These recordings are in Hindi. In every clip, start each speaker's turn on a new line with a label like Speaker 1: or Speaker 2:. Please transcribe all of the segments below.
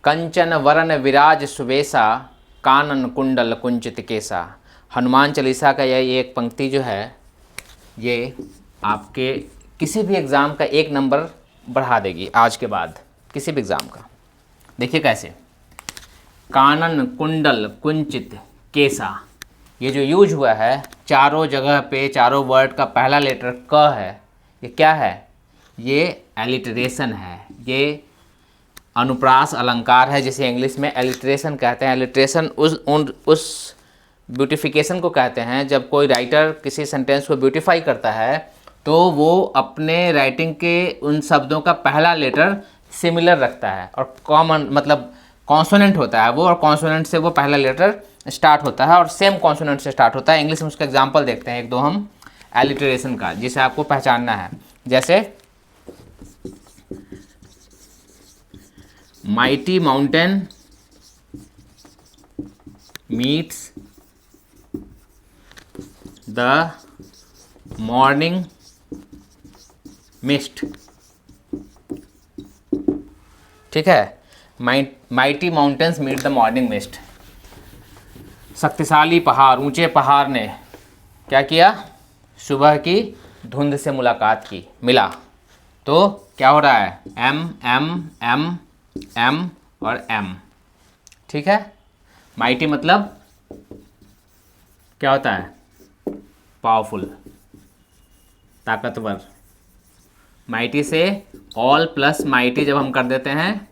Speaker 1: कंचन वरन विराज सुबेसा, कानन कुंडल कुंचित केसा। हनुमान चालीसा का यह एक पंक्ति जो है ये आपके किसी भी एग्ज़ाम का 1 नंबर बढ़ा देगी आज के बाद, किसी भी एग्ज़ाम का। देखिए कैसे, कानन कुंडल कुंचित केसा, ये जो यूज हुआ है चारों जगह पे, चारों वर्ड का पहला लेटर क है। ये क्या है? ये एलिटरेशन है, ये अनुप्रास अलंकार है, जिसे इंग्लिश में एलिटरेशन कहते हैं। एलिटरेशन उस ब्यूटिफिकेशन को कहते हैं जब कोई राइटर किसी सेंटेंस को ब्यूटीफाई करता है तो वो अपने राइटिंग के उन शब्दों का पहला लेटर सिमिलर रखता है और कॉमन मतलब कॉन्सोनेंट होता है वो, और कॉन्सोनेंट से वो पहला लेटर स्टार्ट होता है और सेम कॉन्सोनेंट से स्टार्ट होता है। इंग्लिश में उसका एग्जांपल देखते हैं 1-2 हम एलिटरेशन का, जिसे आपको पहचानना है। जैसे mighty mountain meets the morning mist. ठीक है, mighty mountains meet the morning mist. शक्तिशाली पहाड़, ऊंचे पहाड़ ने क्या किया? सुबह की धुंध से मुलाकात की, मिला। तो क्या हो रहा है? एम एम एम एम और एम। ठीक है, माइटी मतलब क्या होता है? पावरफुल, ताकतवर। माइटी से ऑल प्लस माइटी जब हम कर देते हैं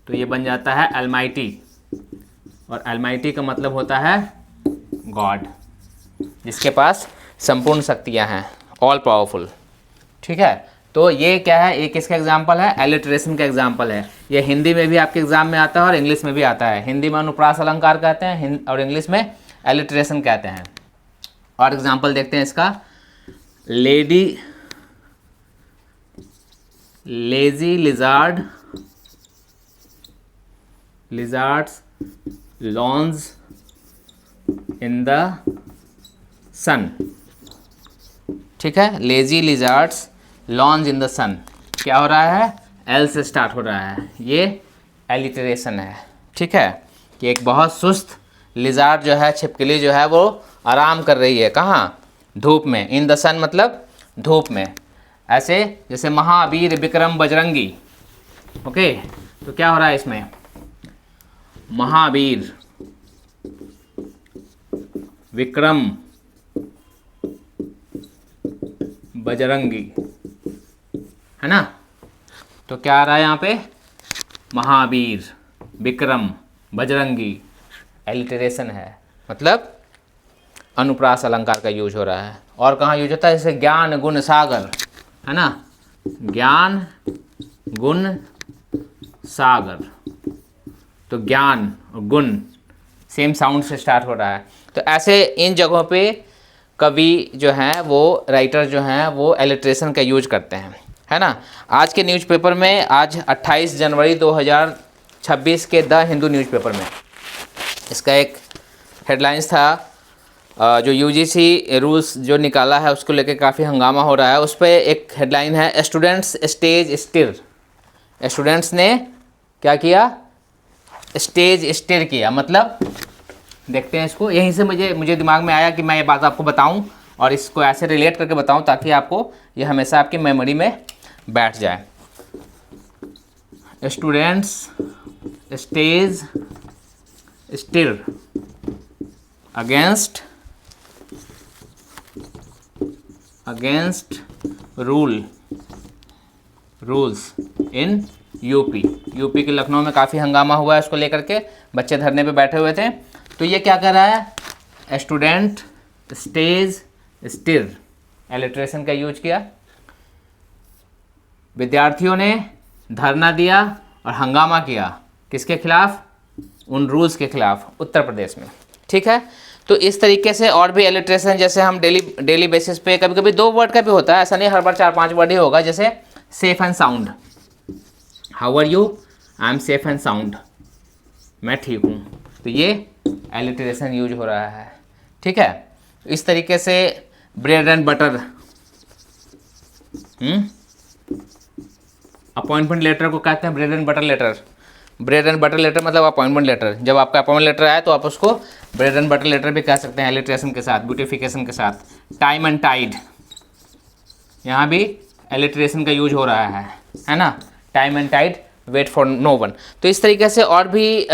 Speaker 1: तो ये बन जाता है अलमाइटी, और अलमाइटी का मतलब होता है गॉड, जिसके पास संपूर्ण शक्तियां हैं, ऑल पावरफुल। ठीक है, तो ये क्या है? एक इसका एग्जाम्पल है, एलिटरेशन का एग्जाम्पल है। ये हिंदी में भी आपके एग्जाम में आता है और इंग्लिश में भी आता है। हिंदी में अनुप्रास अलंकार कहते हैं और इंग्लिश में एलिटरेशन कहते हैं। और एग्जाम्पल देखते हैं इसका। Lazy lizard lizards lounge in the sun. ठीक है, lazy lizards lounge in the sun. क्या हो रहा है? एल से स्टार्ट हो रहा है, ये एलिटरेशन है। ठीक है, कि एक बहुत सुस्त लिजार्ड जो है, छिपकली जो है, वो आराम कर रही है। कहाँ? धूप में। इन द सन मतलब धूप में। ऐसे जैसे महावीर विक्रम बजरंगी। ओके, तो क्या हो रहा है इसमें? महावीर विक्रम बजरंगी, है ना? तो क्या आ रहा है यहाँ पे? महावीर विक्रम बजरंगी, एलिटरेशन है, मतलब अनुप्रास अलंकार का यूज हो रहा है। और कहाँ यूज होता है? जैसे ज्ञान गुण सागर, है ना? ज्ञान गुण सागर, तो ज्ञान और गुण सेम साउंड से स्टार्ट हो रहा है। तो ऐसे इन जगहों पे कवि जो हैं वो, राइटर जो हैं वो एलिटरेशन का यूज करते हैं, है ना? आज के न्यूज़पेपर में, आज 28 जनवरी 2026 के द हिंदू न्यूज़पेपर में इसका एक हेडलाइंस था, जो यूजीसी रूल्स जो निकाला है उसको लेकर काफ़ी हंगामा हो रहा है। उस पर एक हेडलाइन है, स्टूडेंट्स स्टेज स्टिर। स्टूडेंट्स ने क्या किया? स्टेज स्टिर किया। मतलब देखते हैं इसको, यहीं से मुझे दिमाग में आया कि मैं ये बात आपको बताऊं और इसको ऐसे रिलेट करके बताऊं ताकि आपको ये हमेशा आपकी मेमोरी में बैठ जाए। Students stage stir against rules in UP के लखनऊ में काफ़ी हंगामा हुआ है उसको लेकर के, बच्चे धरने पे बैठे हुए थे। तो ये क्या कर रहा है? स्टूडेंट स्टेज स्टिर, एलिटरेशन का यूज किया। विद्यार्थियों ने धरना दिया और हंगामा किया, किसके खिलाफ? उन रूल्स के खिलाफ, उत्तर प्रदेश में। ठीक है, तो इस तरीके से और भी एलिटरेशन, जैसे हम डेली बेसिस पे कभी कभी 2 वर्ड का भी होता है, ऐसा नहीं हर बार 4-5 वर्ड ही होगा। जैसे safe and sound, how are you? I am safe and sound, मैं ठीक हूँ। तो ये एलिटरेशन यूज हो रहा है। ठीक है, इस तरीके से bread and butter, appointment letter को कहते हैं bread and butter letter. Bread and butter letter मतलब अपॉइंटमेंट लेटर। जब आपका अपॉइंटमेंट लेटर आया तो आप उसको ब्रेड एंड बटर लेटर भी कह सकते हैं, एलिट्रेशन के साथ, ब्यूटिफिकेशन के साथ। टाइम एंड टाइड, यहाँ भी एलिट्रेशन का यूज हो रहा है ना। Time and tide, wait for no one. तो इस तरीके से और भी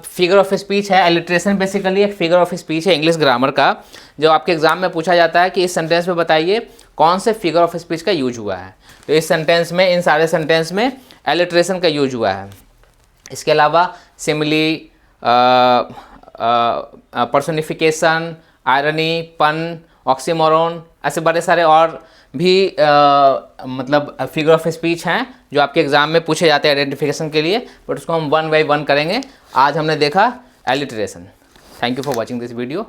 Speaker 1: फिगर ऑफ स्पीच है। एलिट्रेशन बेसिकली एक फिगर ऑफ स्पीच है इंग्लिश ग्रामर का, जो आपके एग्जाम में पूछा जाता है कि इस सेंटेंस में बताइए कौन से फिगर ऑफ स्पीच का यूज हुआ है। तो इस सेंटेंस में, इन सारे सेंटेंस में एलिट्रेशन का यूज हुआ है। इसके अलावा सिमिली, पर्सोनिफिकेशन, आयरनी, पन, ऑक्सीमोरन, ऐसे बड़े सारे और भी मतलब फिगर ऑफ स्पीच हैं जो आपके एग्जाम में पूछे जाते हैं आइडेंटिफिकेशन के लिए, बट उसको हम वन बाय वन करेंगे। आज हमने देखा alliteration. Thank you for watching this video.